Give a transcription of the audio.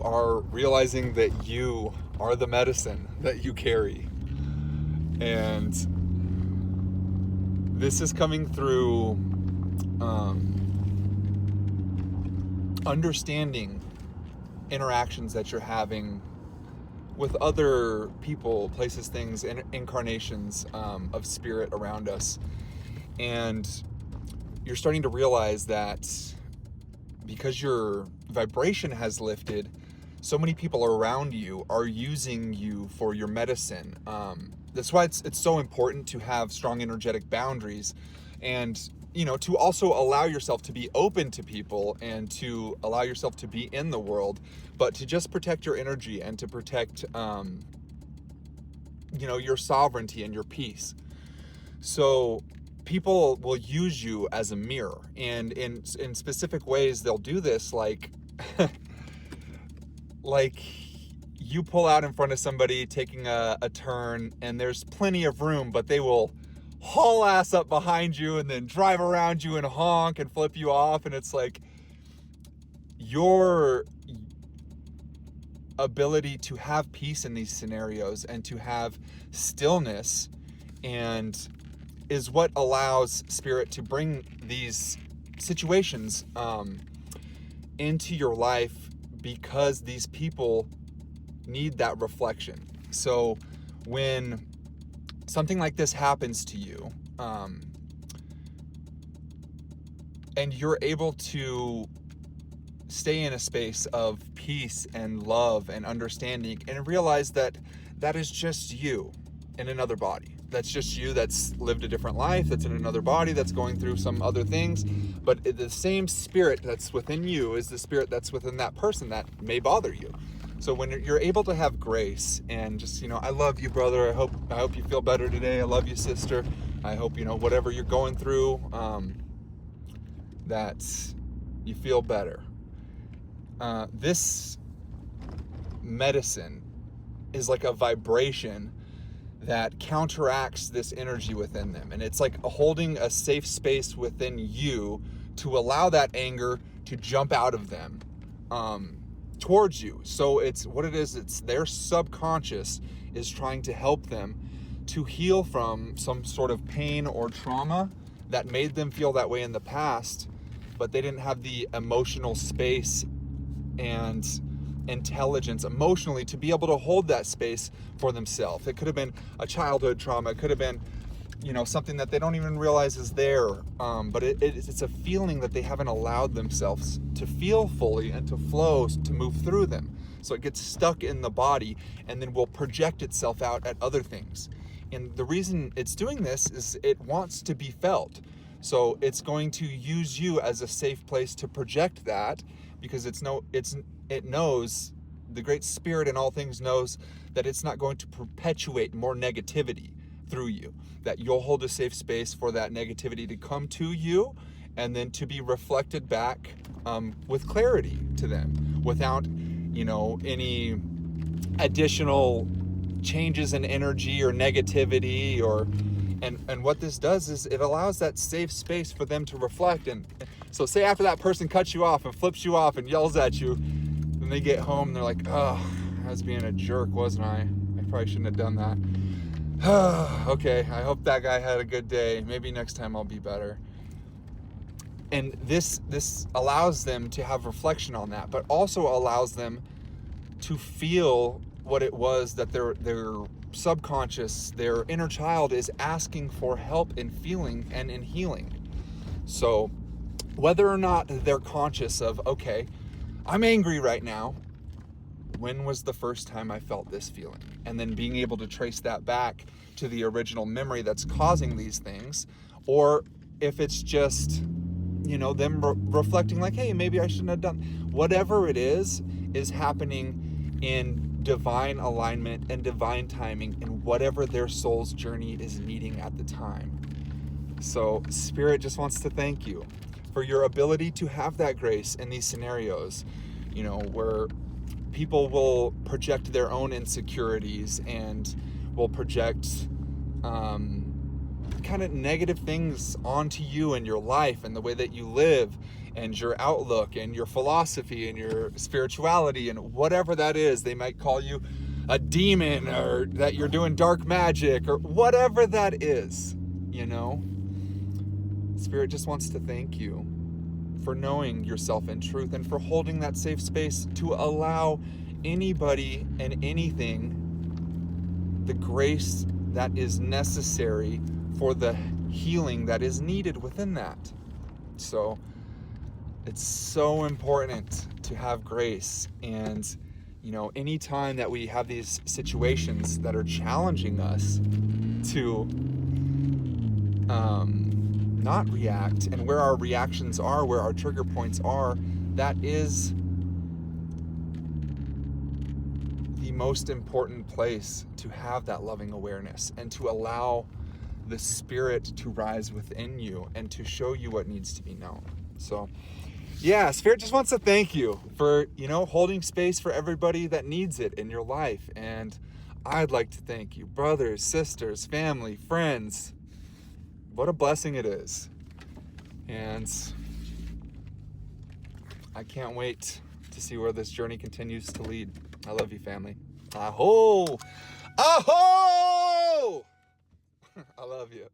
are realizing that you are the medicine that you carry. And this is coming through understanding interactions that you're having with other people, places, things, incarnations of spirit around us. And you're starting to realize that because your vibration has lifted, so many people around you are using you for your medicine. That's why it's so important to have strong energetic boundaries, and to also allow yourself to be open to people and to allow yourself to be in the world, but to just protect your energy and to protect your sovereignty and your peace. So people will use you as a mirror, and in specific ways they'll do this, like you pull out in front of somebody taking a turn and there's plenty of room, but they will haul ass up behind you and then drive around you and honk and flip you off. And it's like your ability to have peace in these scenarios and to have stillness and is what allows spirit to bring these situations into your life, because these people need that reflection. So when something like this happens to you, and you're able to stay in a space of peace and love and understanding and realize that that is just you in another body. That's just you that's lived a different life, that's in another body, that's going through some other things. But the same spirit that's within you is the spirit that's within that person that may bother you. So when you're able to have grace and just, I love you, brother. I hope you feel better today. I love you, sister. I hope, whatever you're going through, that you feel better. This medicine is like a vibration that counteracts this energy within them. And it's like holding a safe space within you to allow that anger to jump out of them towards you. So it's what it is. It's their subconscious is trying to help them to heal from some sort of pain or trauma that made them feel that way in the past, but they didn't have the emotional space and intelligence emotionally to be able to hold that space for themselves. It could have been a childhood trauma. It could have been, something that they don't even realize is there. But it's a feeling that they haven't allowed themselves to feel fully and to flow, to move through them. So it gets stuck in the body and then will project itself out at other things. And the reason it's doing this is it wants to be felt. So it's going to use you as a safe place to project that, because it knows, the great spirit in all things knows that it's not going to perpetuate more negativity through you, that you'll hold a safe space for that negativity to come to you and then to be reflected back with clarity to them without, any additional changes in energy or negativity and what this does is it allows that safe space for them to reflect. And so say after that person cuts you off and flips you off and yells at you, then they get home and they're like, oh, I was being a jerk, wasn't I? I probably shouldn't have done that. Okay, I hope that guy had a good day. Maybe next time I'll be better. And this allows them to have reflection on that, but also allows them to feel what it was that their subconscious, their inner child is asking for help in feeling and in healing. So whether or not they're conscious of, okay, I'm angry right now, when was the first time I felt this feeling? And then being able to trace that back to the original memory that's causing these things. Or if it's just, them reflecting like, hey, maybe I shouldn't have done. Whatever it is happening in divine alignment and divine timing and whatever their soul's journey is needing at the time. So Spirit just wants to thank you for your ability to have that grace in these scenarios, where people will project their own insecurities and will project kind of negative things onto you and your life and the way that you live. and your outlook and your philosophy and your spirituality and whatever that is. They might call you a demon, or that you're doing dark magic, or whatever that is, you know. Spirit just wants to thank you for knowing yourself in truth and for holding that safe space to allow anybody and anything the grace that is necessary for the healing that is needed within that. So it's so important to have grace. And you know, anytime that we have these situations that are challenging us to not react, and where our reactions are, where our trigger points are, that is the most important place to have that loving awareness and to allow the Spirit to rise within you and to show you what needs to be known. So yeah, Spirit just wants to thank you for, you know, holding space for everybody that needs it in your life. And I'd like to thank you, brothers, sisters, family, friends. What a blessing it is. And I can't wait to see where this journey continues to lead. I love you, family. Aho! Aho! I love you.